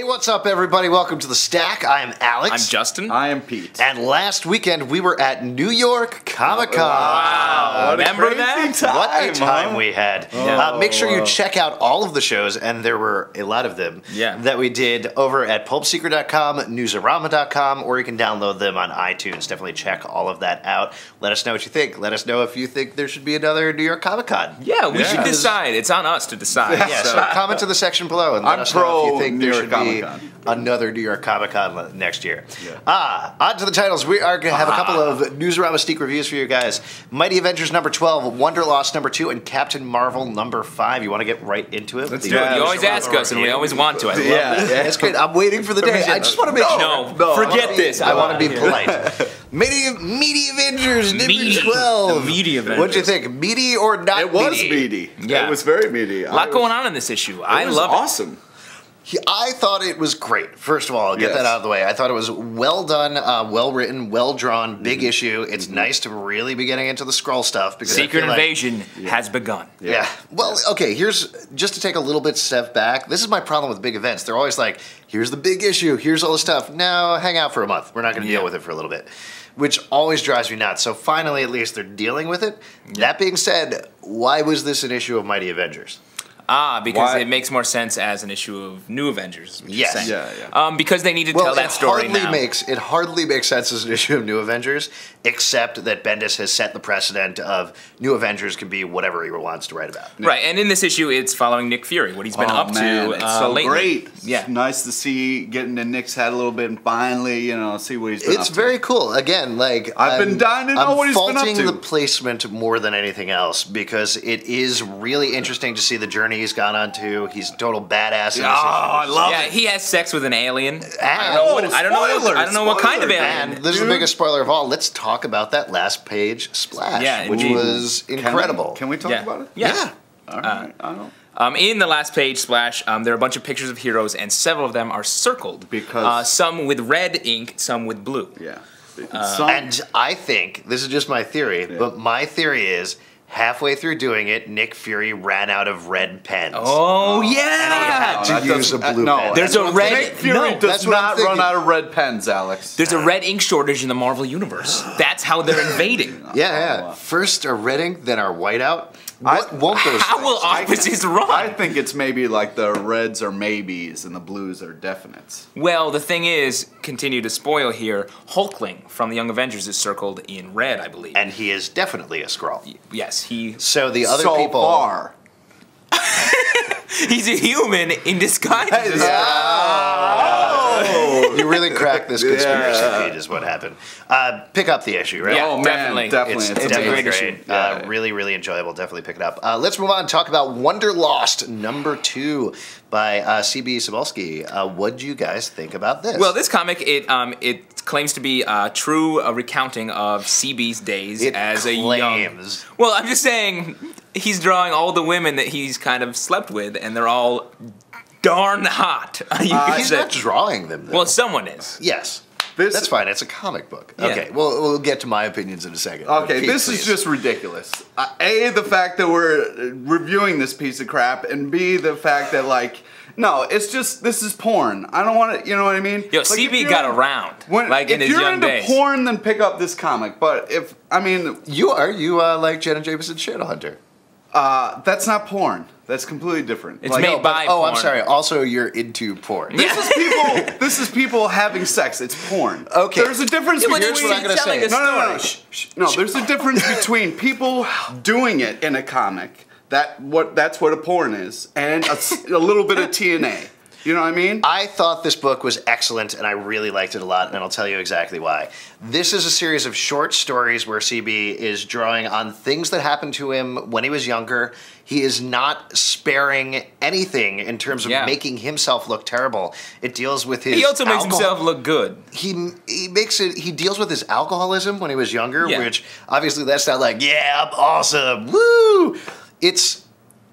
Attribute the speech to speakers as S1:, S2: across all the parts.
S1: what's up, everybody? Welcome to The Stack. I am Alex.
S2: I'm Justin.
S3: I am Pete.
S1: And last weekend, we were at New York Comic Con.
S2: Wow. Remember that?
S1: What a time we had.
S2: Yeah.
S1: Make sure you check out all of the shows, and there were a lot of them, that we did over at pulpseeker.com, newsarama.com, or you can download them on iTunes. Definitely check all of that out. Let us know what you think. Let us know if you think there should be another New York Comic Con.
S2: Yeah, we should decide. It's on us to decide.
S1: Yeah, so comment to the section below and let us know if you think there should be another New York Comic Con next year. On to the titles. We are going to have a couple of Newsarama sneak reviews for you guys. Mighty Avengers number 12, Wonderlost number 2, and Captain Marvel number 5. You want to get right into it?
S2: Let's do it. You always ask us, and we always want to. I love
S1: that. It's great. I'm waiting for the day. I just want to make sure.
S2: No, forget this.
S1: I want to be polite. Meaty Avengers number 12.
S2: Meaty Avengers.
S1: What'd you think? Meaty or not meaty?
S3: It was meaty.
S2: Yeah.
S3: It was very meaty.
S2: A lot going on in this issue. I love it.
S3: Awesome.
S1: I thought it was great. First of all, I'll get that out of the way. I thought it was well done, well written, well drawn, big issue. It's nice to really be getting into the Skrull stuff. Because
S2: Secret Invasion has begun.
S1: Yeah. Well, okay, here's, just to take a little bit step back, this is my problem with big events. They're always like, here's the big issue, here's all the stuff. No, hang out for a month. We're not going to deal with it for a little bit. Which always drives me nuts. So finally, at least, they're dealing with it. That being said, why was this an issue of Mighty Avengers?
S2: Because it makes more sense as an issue of New Avengers.
S1: Yes.
S2: Because they need to tell that story now.
S1: It hardly makes sense as an issue of New Avengers, except that Bendis has set the precedent of New Avengers can be whatever he wants to write about.
S2: Right, and in this issue, it's following Nick Fury, what he's been up to
S3: it's so
S2: lately.
S3: great.
S2: Yeah.
S3: It's nice to see getting to Nick's head a little bit and finally, see what he's been up to.
S1: It's very cool. Again, like
S3: I've been dying to know what he's been up to.
S1: I'm faulting the placement more than anything else because it is really interesting to see the journey he's gone on to. He's a total badass. In this
S2: I love
S1: it.
S2: Yeah, he has sex with an alien.
S1: I
S2: don't know what kind of alien.
S1: And this is the biggest spoiler of all. Let's talk about that last page splash, which was incredible.
S3: Can we talk about it?
S2: Yeah.
S3: All right.
S2: In the last page splash, there are a bunch of pictures of heroes, and several of them are circled.
S3: Because
S2: some with red ink, some with blue.
S3: Yeah.
S1: And I think, this is just my theory, but my theory is, halfway through doing it, Nick Fury ran out of red pens.
S2: Oh, yeah!
S1: And he had to use a blue pen.
S2: There's a red...
S3: Nick Fury does not run out of red pens, Alex.
S2: There's a red ink shortage in the Marvel Universe. That's how they're invading.
S1: First our red ink, then our whiteout. What won't those
S2: How will opposites run?
S3: I think it's maybe like the reds are maybes and the blues are definites.
S2: Well, the thing is, continue to spoil here, Hulkling from the Young Avengers is circled in red, I believe.
S1: And he is definitely a Skrull.
S2: Yes, he...
S1: So the other people...
S3: far.
S2: He's a human in disguise.
S1: You really cracked this conspiracy feed is what happened. Pick up the issue, right?
S2: Yeah, definitely.
S1: It's definitely great. Really, really enjoyable. Definitely pick it up. Let's move on and talk about Wonderlost number 2 by C.B. Cebulski. What do you guys think about this?
S2: Well, this comic, it claims to be a true recounting of CB's days as a young... Well, I'm just saying, he's drawing all the women that he's kind of slept with, and they're all darn hot.
S1: He's not drawing them, though.
S2: Well, someone is.
S1: Yes. That's fine. It's a comic book.
S2: Yeah.
S1: Okay, we'll get to my opinions in a second.
S3: Okay, this is just ridiculous. A, the fact that we're reviewing this piece of crap, and B, the fact that, like, no, it's just, this is porn. I don't want to, you know what I mean?
S2: Yo, like CB got around, in his young days.
S3: If you're into porn, then pick up this comic. But if, I mean...
S1: You like Jenna Jameson's Shadowhunter.
S3: That's not porn. That's completely different.
S2: It's made by porn.
S1: Oh, I'm sorry. Also, you're into porn.
S3: This is people having sex. It's porn.
S1: Okay.
S3: There's a difference between...
S1: Here's what I'm going to say.
S3: No, there's a difference between people doing it in a comic, that's what a porn is, and a little bit of TNA. You know what I mean?
S1: I thought this book was excellent, and I really liked it a lot, and I'll tell you exactly why. This is a series of short stories where CB is drawing on things that happened to him when he was younger. He is not sparing anything in terms of making himself look terrible. It deals with his...
S2: He also makes himself look good.
S1: He deals with his alcoholism when he was younger, which obviously that's not like, yeah, I'm awesome, woo! It's...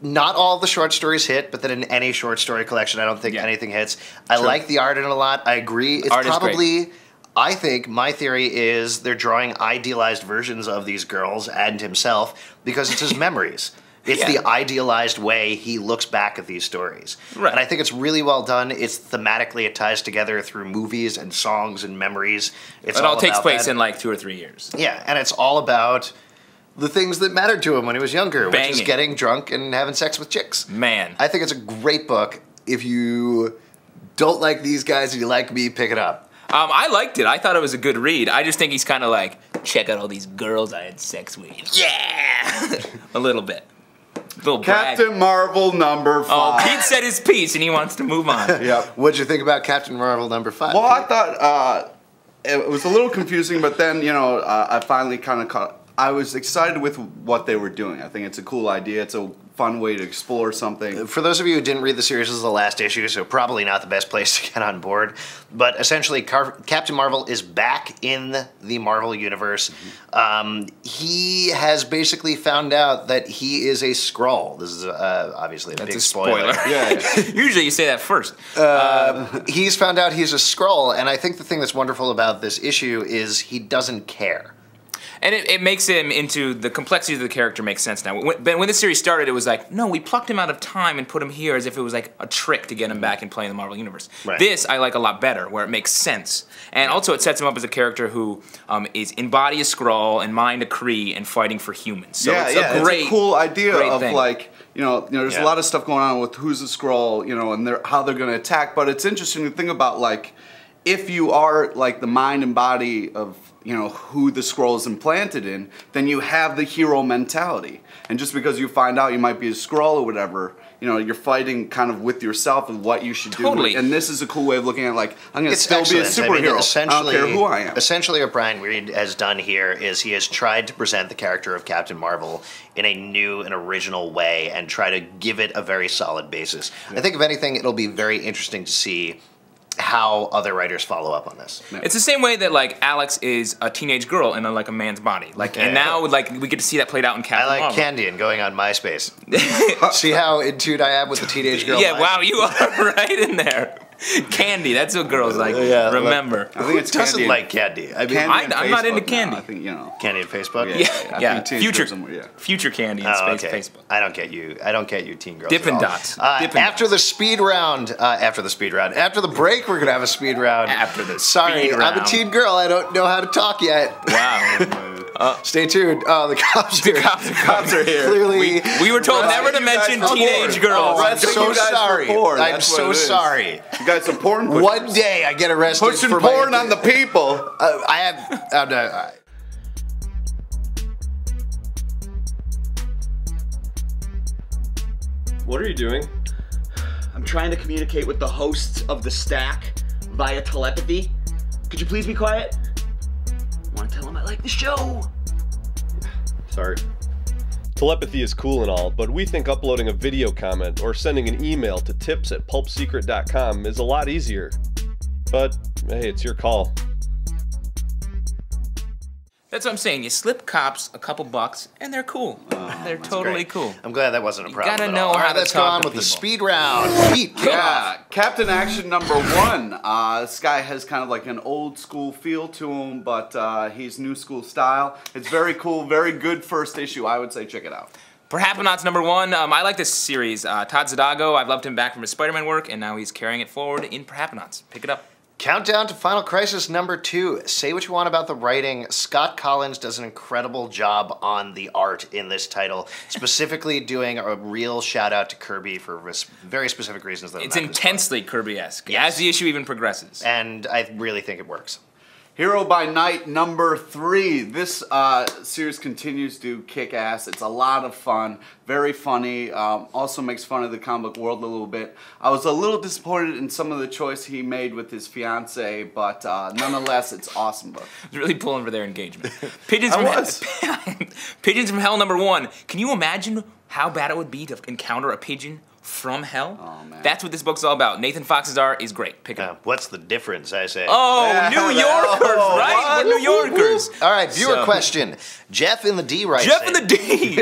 S1: Not all of the short stories hit, but then in any short story collection, I don't think anything hits. I like the art in it a lot. I agree. It's probably, I think, my theory is they're drawing idealized versions of these girls and himself because it's his memories. It's the idealized way he looks back at these stories.
S2: Right.
S1: And I think it's really well done. It's thematically, it ties together through movies and songs and memories. It all
S2: takes place in like 2 or 3 years.
S1: Yeah, and it's all about the things that mattered to him when he was younger,
S2: Banging.
S1: which is getting drunk and having sex with chicks.
S2: Man.
S1: I think it's a great book. If you don't like these guys and you like me, pick it up.
S2: I liked it. I thought it was a good read. I just think he's kind of like, check out all these girls I had sex with. Yeah! A little bit. Little
S3: Captain Marvel #5.
S2: Oh, Pete said his piece and he wants to move on.
S3: Yep.
S1: What'd you think about Captain Marvel #5?
S3: Well, I thought it was a little confusing, but then, I finally kind of caught. I was excited with what they were doing. I think it's a cool idea. It's a fun way to explore something.
S1: For those of you who didn't read the series, this is the last issue, so probably not the best place to get on board. But essentially, Captain Marvel is back in the Marvel Universe. He has basically found out that he is a Skrull. This is obviously a big spoiler.
S3: Yeah.
S2: Usually you say that first.
S1: He's found out he's a Skrull, and I think the thing that's wonderful about this issue is he doesn't care.
S2: And it makes him into the complexity of the character makes sense now. When the series started, it was like, no, we plucked him out of time and put him here as if it was like a trick to get him back and play in the Marvel Universe.
S1: Right.
S2: This I like a lot better, where it makes sense. And also it sets him up as a character who is in body a Skrull and mind a Kree and fighting for humans. So it's a
S3: cool idea of
S2: thing.
S3: like, there's a lot of stuff going on with who's a Skrull, and how they're going to attack. But it's interesting to think about, like, if you are like the mind and body of who the Skrull is implanted in, then you have the hero mentality. And just because you find out you might be a Skrull or whatever, you're fighting kind of with yourself and what you should do. And this is a cool way of looking at it, like, I'm going to still be a superhero. I don't care who I am.
S1: Essentially what Brian Reed has done here is he has tried to present the character of Captain Marvel in a new and original way and try to give it a very solid basis. I think, if anything, it'll be very interesting to see how other writers follow up on this.
S2: It's the same way that, like, Alex is a teenage girl in a man's body. Like, and now, like, we get to see that played out in Captain Marvel.
S1: I like Candy and going on MySpace. See how in tune I am with the teenage girl?
S2: Yeah, wow, you are right in there. Candy, that's what girls like. Remember.
S3: I think it's
S1: Who doesn't
S3: Candy.
S1: like Candy? I mean,
S2: I'm not into Candy.
S3: I think,
S1: Candy and Facebook?
S2: Yeah.
S3: Future.
S2: Future Candy and Facebook.
S1: I don't get you. I don't get you, teen girls.
S2: Dippin' Dots.
S1: After the speed round, after the break, we're gonna have a speed round. Sorry, I'm a teen girl. I don't know how to talk yet.
S2: Wow.
S1: Stay tuned. The cops
S3: are here.
S1: Clearly,
S2: we were told never to mention teenage girls.
S1: I'm so sorry. I'm so sorry.
S3: You guys are porn pushers.
S1: One day I get arrested
S3: pushing
S1: for
S3: porn on the people.
S1: I have. No,
S4: What are you doing?
S5: I'm trying to communicate with the hosts of The Stack via telepathy. Could you please be quiet? I want to tell them I like the show.
S4: Sorry. Telepathy is cool and all, but we think uploading a video comment or sending an email to tips@pulpsecret.com is a lot easier. But, hey, it's your call.
S2: That's what I'm saying. You slip cops a couple bucks, and they're cool. They're totally cool.
S1: I'm glad that wasn't a problem.
S2: You gotta know how to
S1: let's go on with the speed round. Pete,
S3: Captain Action #1. This guy has kind of like an old school feel to him, but he's new school style. It's very cool, very good first issue. I would say check it out.
S2: Perhapnauts #1. I like this series. Todd Zadago, I've loved him back from his Spider-Man work, and now he's carrying it forward in Perhapnauts. Pick it up.
S1: Countdown to Final Crisis #2. Say what you want about the writing. Scott Collins does an incredible job on the art in this title, specifically doing a real shout out to Kirby for very specific reasons. That
S2: It's intensely Kirby-esque, as the issue even progresses.
S1: And I really think it works.
S3: Hero by Night #3. This series continues to kick ass. It's a lot of fun, very funny. Also makes fun of the comic book world a little bit. I was a little disappointed in some of the choice he made with his fiance, but nonetheless, it's awesome book.
S2: It's really pulling for their engagement. Pigeons from Hell #1. Can you imagine how bad it would be to encounter a pigeon from hell?
S3: Oh, man.
S2: That's what this book's all about. Nathan Fox's art is great. Pick it up.
S1: What's the difference, I say?
S2: Oh, New Yorkers, right? We're New Yorkers.
S1: All right, viewer question. Jeff in the D writes
S2: Jeff in the D.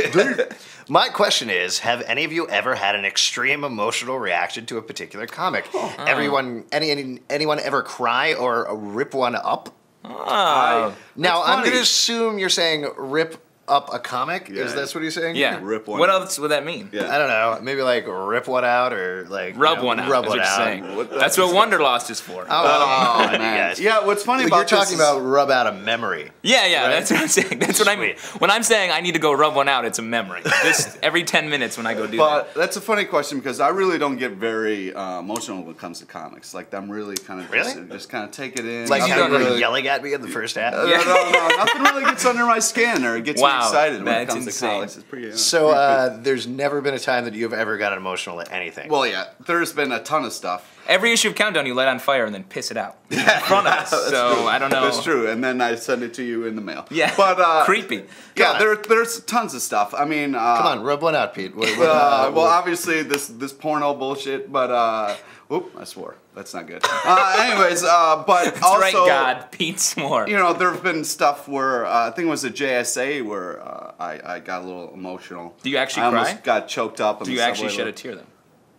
S1: My question is, have any of you ever had an extreme emotional reaction to a particular comic? Anyone ever cry or rip one up?
S2: Oh.
S1: Now, I'm going to assume you're saying rip up a comic? Yeah. Is that what he's saying?
S2: Yeah.
S3: Rip one.
S2: What else would that mean?
S1: Yeah. I don't know. Maybe like rip one out or like
S2: rub one out. Rub one out. That's what Wonderlost is for.
S3: Oh man. Yeah. What's funny about
S1: you're talking about rub out a memory.
S2: Yeah, yeah. Right? That's what I'm saying. That's what I mean. When I'm saying I need to go rub one out, it's a memory. This every 10 minutes when I go do that. But
S3: that's a funny question because I really don't get very emotional when it comes to comics. Like I'm really kind of just kind of take it in.
S1: Like how you were yelling at me in the first half.
S3: No, nothing really gets under my skin or it gets me excited when it comes to comics. It's pretty.
S1: So there's never been a time that you've ever gotten emotional at anything.
S3: Well, yeah, there's been a ton of stuff.
S2: Every issue of Countdown, you light on fire and then piss it out in front of us. So
S3: true.
S2: I don't know.
S3: That's true, and then I send it to you in the mail.
S2: Yeah,
S3: but
S2: creepy.
S3: Yeah, there's tons of stuff. I mean,
S1: come on, rub one out, Pete.
S3: Well, obviously this porno bullshit, but oop, I swore. That's not good. Anyways, but
S2: that's
S3: also,
S2: right, God, Pete swore.
S3: You know, there have been stuff where I think it was a JSA where I got a little emotional.
S2: Do you actually
S3: I
S2: cry?
S3: Almost got choked up.
S2: Do you actually shed a tear then?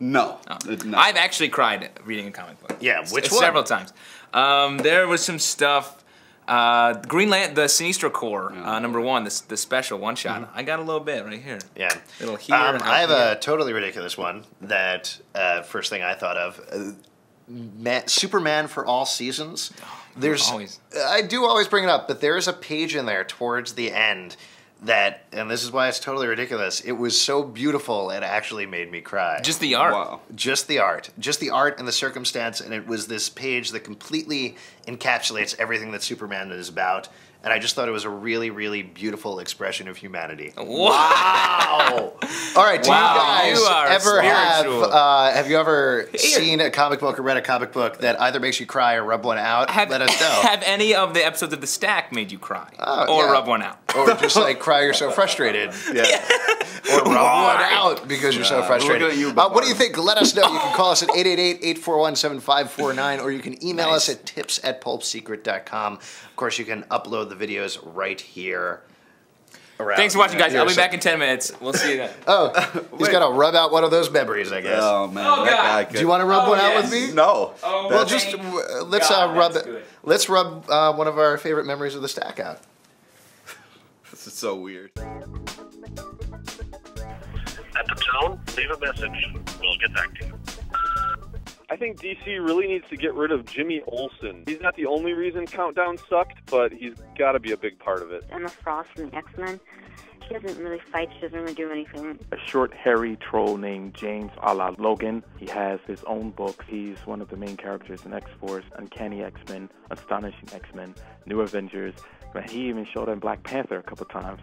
S3: No.
S2: No. I've actually cried reading a comic book.
S1: Yeah, which one?
S2: Several times. There was some stuff. Green Lantern, the Sinestro Corps, #1, the special one shot. Mm-hmm. I got a little bit right here.
S1: Yeah.
S2: Little here.
S1: I have a totally ridiculous one that first thing I thought of. Superman for all seasons. I do always bring it up, but there is a page in there towards the end that, and this is why it's totally ridiculous, it was so beautiful it actually made me cry.
S2: Just the art.
S3: Wow.
S1: Just the art. Just the art and the circumstance, and it was this page that completely encapsulates everything that Superman is about. And I just thought it was a really, really beautiful expression of humanity.
S2: Wow!
S1: All right, do you guys ever have you ever seen a comic book or read a comic book that either makes you cry or rub one out? Let us know.
S2: Have any of the episodes of The Stack made you cry? Or rub one out?
S1: Or just like cry, you're so frustrated. Yeah. Or rub one out because you're so frustrated. What do you think? Let us know. You can call us at 888-841-7549 or you can email us at tips@pulpsecret.com. Of course, you can upload the videos right here.
S2: Thanks for watching, guys. I'll be back in 10 minutes. We'll see you then.
S1: He's got to rub out one of those memories, I guess.
S3: Oh, man. God.
S1: Do you want to rub one out with me?
S3: No.
S2: Oh,
S1: well, just let's rub it. Let's rub one of our favorite memories of the stack out.
S3: This is so weird.
S6: At the tone, leave a message. We'll get back to you.
S4: I think DC really needs to get rid of Jimmy Olsen. He's not the only reason Countdown sucked, but he's got to be a big part of it.
S7: Emma Frost from the X-Men. She doesn't really fight. She doesn't really do anything.
S8: A short, hairy troll named James a la Logan. He has his own books. He's one of the main characters in X-Force, Uncanny X-Men, Astonishing X-Men, New Avengers. He even showed up in Black Panther a couple times.